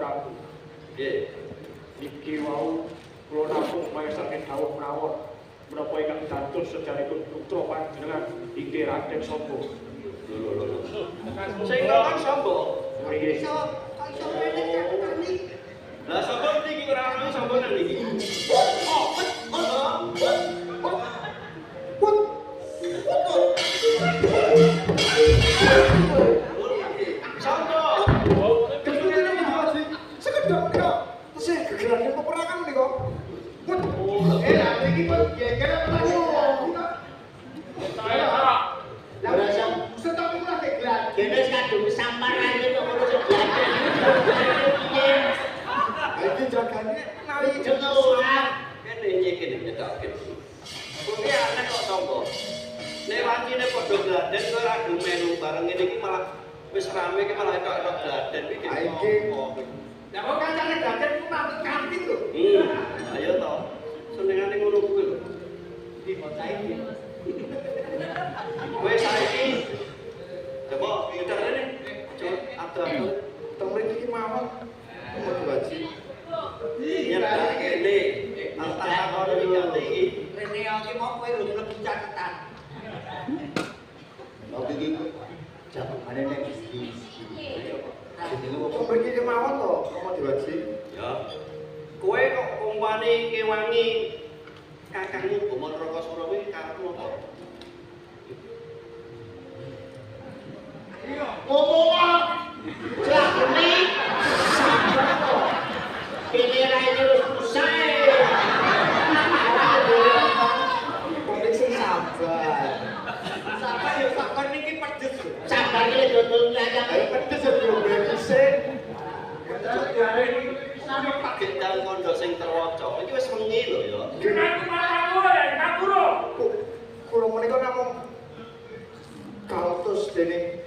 Prabu. Nggih. Iki wau kula namung maestake dawuh mawon menapa ingkang dados sejarahipun putra panjenengan inggih Raden Samba. Lho. Sing ngomong sapa? Nggih. Lah sapa iki ora ono sapa nang iki? Wis rame ki malah kok gladen iki. Lah kok kancane gladen ku mantep kantin lho. Ayo to. Senengane ngono kuwi lho. Iki bocah iki. Kowe saiki coba kita rene. Coba atur. Temen iki mawon. Mau diwaji. Iya lah kene. Antara kono iki. Rene iki mau kowe lho mlebu catatan. Mau iki jangan ada yang isi. Kok pergi kemauan toh? Kamu diwaji? Ya. Kue kok umpani kewangi kakangmu Bomo Raka Surawi karepmu apa? Ngomong. Jagene. Pilih raine wis susah. Kondisi sabar. Sabar ya sabar niki pedes. Sabar iki dodol nyayang pedes yo bensin. Sampe Pak Gendal kondo sing terwaca. Iki wis wengi lho ya. Gimana matamu ya, Kapuro? Kula menika namung kautus dening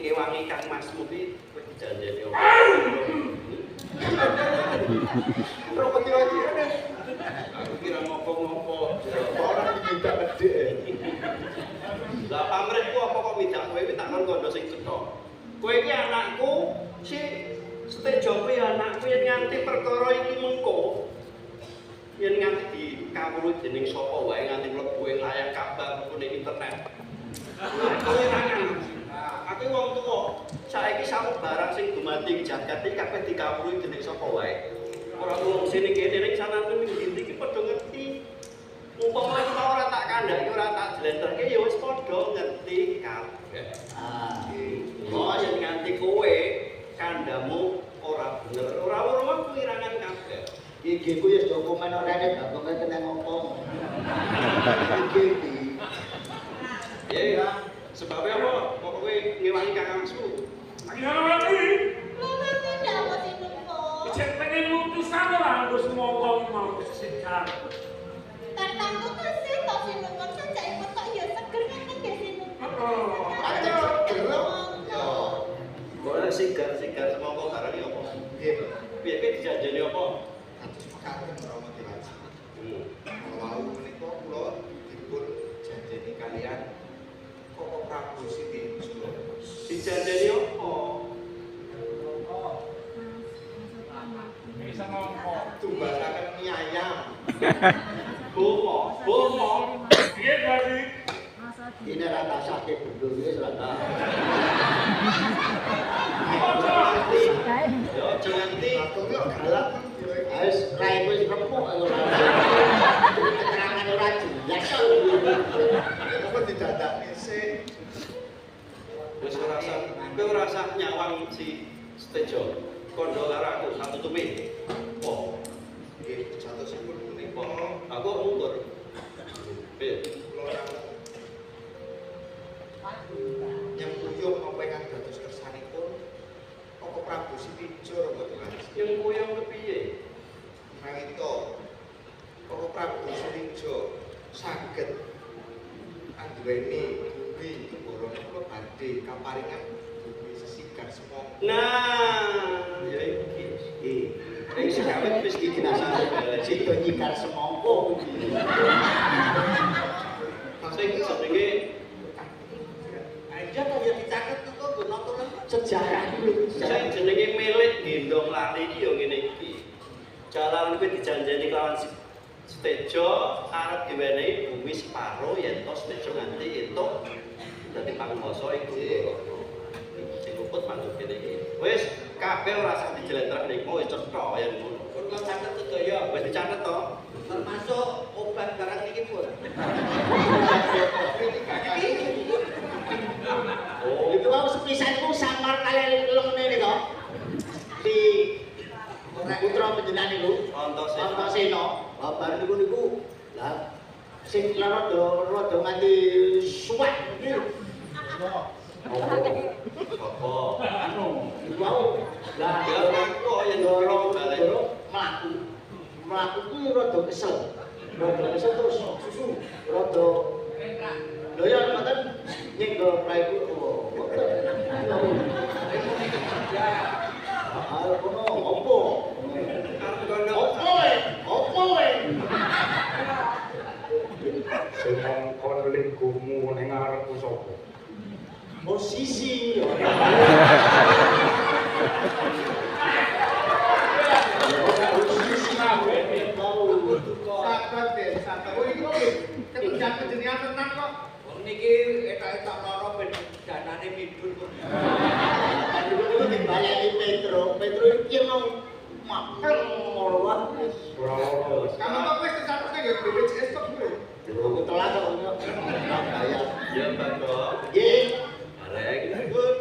ngewangi Kang Masmu ki kowe dijanjeni opo? Ora pati-pati ngene. Kira ngopo-ngopo. Ora diminta gedhe. Lah pamrihku apa kok minta kowe tak kon kondo sing cetha. Kowe iki anakku si Setejo kuwi anakku yen nganti perkara iki mengko. Yen nganti dikawruhi dening sapa wae nganti mlebu ing layar kabar maupun internet. Kowe rangan. Aku wong tuwa, saiki sampe barang sing dumadi jagat iki kabeh dikawruhi dening sapa wae. Ora wong sini kene ning sanane ndi iki padha ngerti. Umpama kita ora tak kandhaki ora tak jlentreke ya wis padha ngerti kabeh. Oh, yen nganti kowe kandhamu ora bener, ora weruh kuwirangan kabeh. Iki kuwi wis dokumen orane bapak kena ngomong. Iki. Ya. Sebabnya apa? Kok kowe ngewangi kakangsu? Lagi ana lagi. Lha tidak apa sing nopo? Cek pengen lutusan ora wis ngomong mau sejar. Kakangku kasih tok sing nopo sajak iku tok ya seger ngene nggih sing nopo. Ada seger. Kok sigar-sigar semangka barang iki apa? Nggih. Piye dijanjeni apa? Kados mekaten ora motivasi. Wau menika kula dipun janjeni kalian Kok Prabu Siti Suro. Dijanjeni apa? Bisa ngomong. Tumbasaken mie ayam. Bomo. Piye tadi? Ini rata sakit bendul wis rata. Yo janganti. Aku kok galak. Wis raimu wis remuk ora. Keterangan ora jelas. Kok didadakne sih? Wis ora usah nyawang si Setejo. Kondo laraku satu tupi. Oh. Nggih, satosipun punika aku mundur. Piye? Yang buyung apa ingkang dados kersanipun Koko Prabu Siti Joro mboten Yang kuyang kepiye? Mangito Para Prabu Suringjo saged anduweni bumi Gorono kula badhe kaparingan bumi sesigar semongko. Nah, ya iki. Iki segawet wis iki dinasani Situ nyikar semongko kuwi. sing jenenge Aja ta ya dicatet kok nonton sejarah dulu. sing jenenge milik gendong lali iki ya ngene iki. Jalaran kuwi dijanjeni kelawan Stejo arep diwenehi bumi separo yen to Stejo nganti entuk dadi panguwasa iku. Sing luput manut kene iki. Wis kabeh ora usah dijelentreh niku wis cetha yen ngono. Kula catet sedaya Wis dicatet to? termasuk obat barang niki pun. Oh, Itu mau sepisan ku samar kali lengene iki to. Di putra panjenengan niku Antasena. Babar niku lah sing rada nganti suwek iki. apa? Anu, mau lah Ya kok yen kira balik. Mlaku kuwi rada kesel. Terus susu rada lho ya ngoten nyenggo praiku mboten. Ah, kono opo? Arep kono Opo we? Sing mongkon lingkumu ning ngarepku sapa? Posisi. Posisi Sabar deh, sabar. Oh iki kok ketindak jenengan tenan kok. Wong niki etak-etak lara ben danane midul kok. Niku dimbaleni Petro iki mau maklem ora wis. Ora loro. Kamu kok wis disatune ya BPJS kok kuwi. Aku telat kok bayar. Ya Bagong. Nggih. Arek pun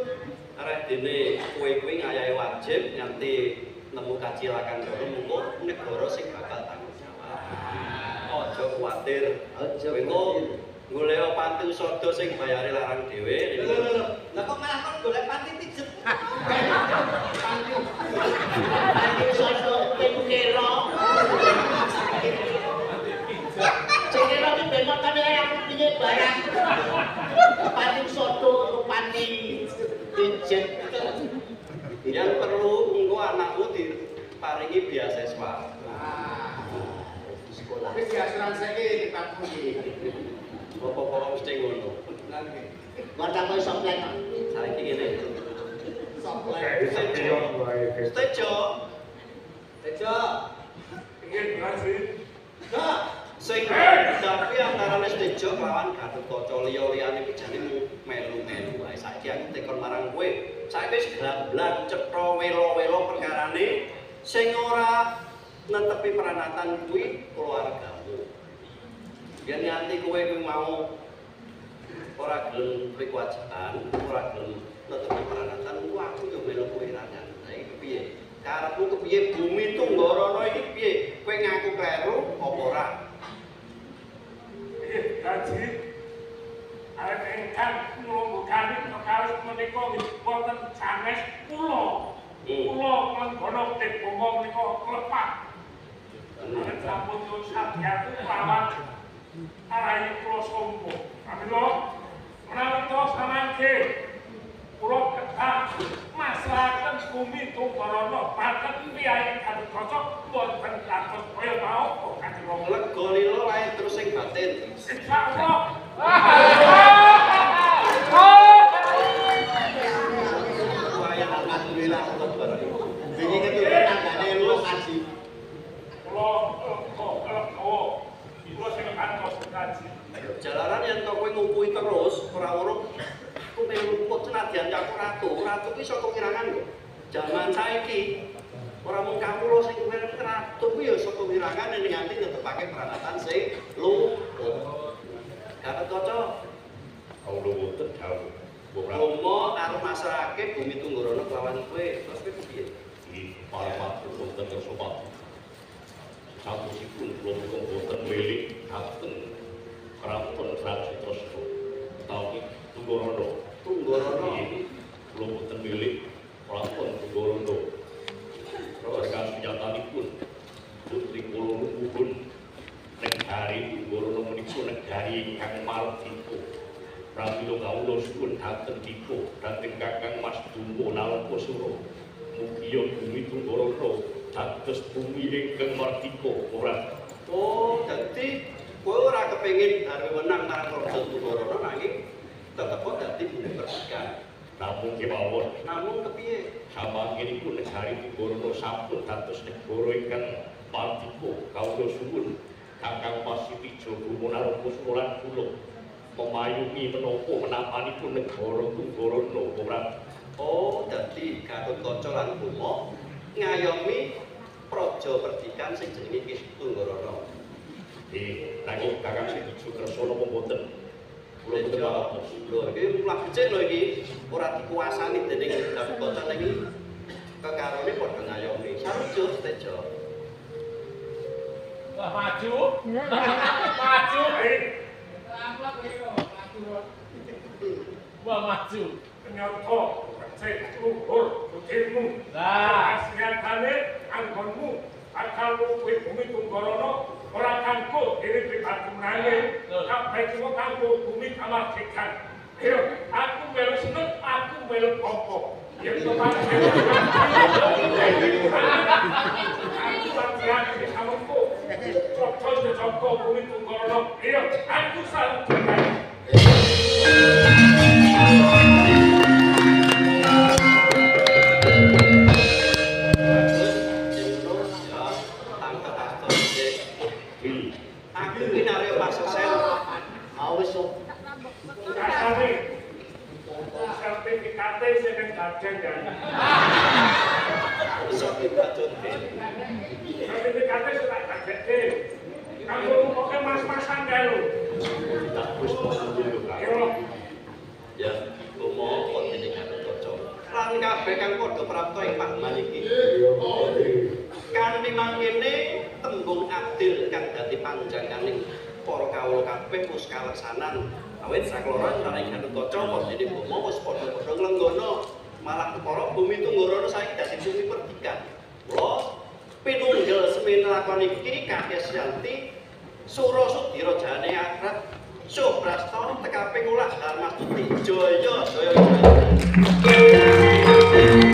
arek dene kowe-kowe ngayahi wajib nganti nemu kacilakan kono mengko negara sing bakal tanggung jawab. Aja kuwatir. Aja Kowe golek panti usada sing bayare larang dhewe niku. Lah kok malah kon golek panti pijet. Panti soso kira. Sing kira iki ben makane aku piye barang. Panti soto, panti pijet. Yang perlu engko anakmu diparingi beasiswa. Di sekolah. Wis diasuransi iki dipatmu iki. Apa-apa mesti ngono. Lan iki. Wadah kowe iso plan. Saiki ngene. Soplek. Sejo wae. Stejo Tejo. Ingin berhasil. Dah. sing tapi antara Stejo lawan Gatotkaca liya-liyane iki jane melu-melu wae. Saiki aku tekon marang kowe. Saiki wis glamblang cetha welo-welo perkarane sing ora netepi peranatan kuwi keluargamu. Yen nganti kowe mau ora gelem kewajiban, ora gelem netepi peranatan, aku yo melu kowe ra nyantai. Kepiye? Karepmu kepiye bumi Tunggorono iki piye? Kowe ngaku kleru apa ora? Jadi, arep ingkang nglungguhani perkawis menika wonten sanes kula. Kula mengkono Debongo menika klepak. Arep sampun nyuwun sadyatu lawan arahi kula sompo. Kamila menawi to samangke kula kedah masrahaken bumi Tunggorono baten piyai Gatotkaca boten kados kaya mau kok Kanjeng Rama. Lega lilo wae terus sing batin. Insyaallah. Wae alhamdulillah kok bareng. Wingi ketu tanggane lu kaji. Kula iku sing kantos kaji. Jalaran yen kok kowe ngumpuli terus ora urung kowe luput senadyan aku ratu. Ratu ki saka wirangan kok. Jaman saiki ora mung kawula sing ratu kuwi ya saka wirangan ning nganti netepake peranatan sing luput. Gatotkaca Kawula boten dawuh. Romo arep masrahake bumi Tunggorono kelawan kowe. Terus kowe piye? Para patur boten kersa pati. Sampusipun kula menika boten milik dhateng Kraton Rajatresna. Utawi Tunggorono. Tunggorono. Kula boten milik Kraton Tunggorono. Terus dari Kang Martiko pramila kawula suwun dhateng Diko dhateng Kakang Mas Dumbo nalika sura mugia bumi Tunggorana dados bumi ingkang Martiko ora. Oh, dadi kowe ora kepengin arep menang marang Raja Tunggorana nanging tetep kok dadi bumi pertikan. Namun kemawon, Namun kepiye? samanginipun negari Tunggorana sampun dados negara ingkang Martiko kawula suwun Kakang Pasitijo Gumunarapa Sulan kula memayungi menapa menapanipun negara Tunggorana ora. Oh, dadi Gatotkaca lan Bima ngayomi praja perdikan sing jenenge Ki Tunggorana. Nanging Kakang Pasitijo kersa napa mboten? Kula boten patos. Lho, iki mulah becik lho iki. Ora dikuasani dening Gatotkaca iki. Kekarone padha ngayomi. Sarujo Tejo. Wah, maju. Maju, Wah, maju. Ternyata cek luhur putihmu. Lah, nyatane anggonmu akal kowe bumi Tunggorana ora kanggo dhewe pribadi menangi. Kabeh kuwi kanggo bumi kamardikan. Ayo, aku melu seneng, aku melu pompo. Ya kemarin. Aku bagian di kamarku. Cocok bumi Tunggorana. Ayo, aku salut dengan sertifikatnya saya kan kan. Sertifikatnya sudah gadget. Kamu pakai mas-masan gak lu? Tak wis dulu Kak. Ya, ngomong kok dene Gatotkaca. Lan kabeh kang padha prapta ing pageman iki. Kanthi mangkene tembung adil kang dadi panjangkaning para kawula kabeh wis kaleksanan. Awit sakloro antara Gatotkaca kok dene Bima wis padha-padha nglenggana malah para bumi Tunggorana saiki dadi bumi perdikan. Kula pinunggel semene lakon iki Kakes Yanti Sura Sudira jane akrat Subrasta tekaping ulah Harmastuti Jaya Jaya Jaya.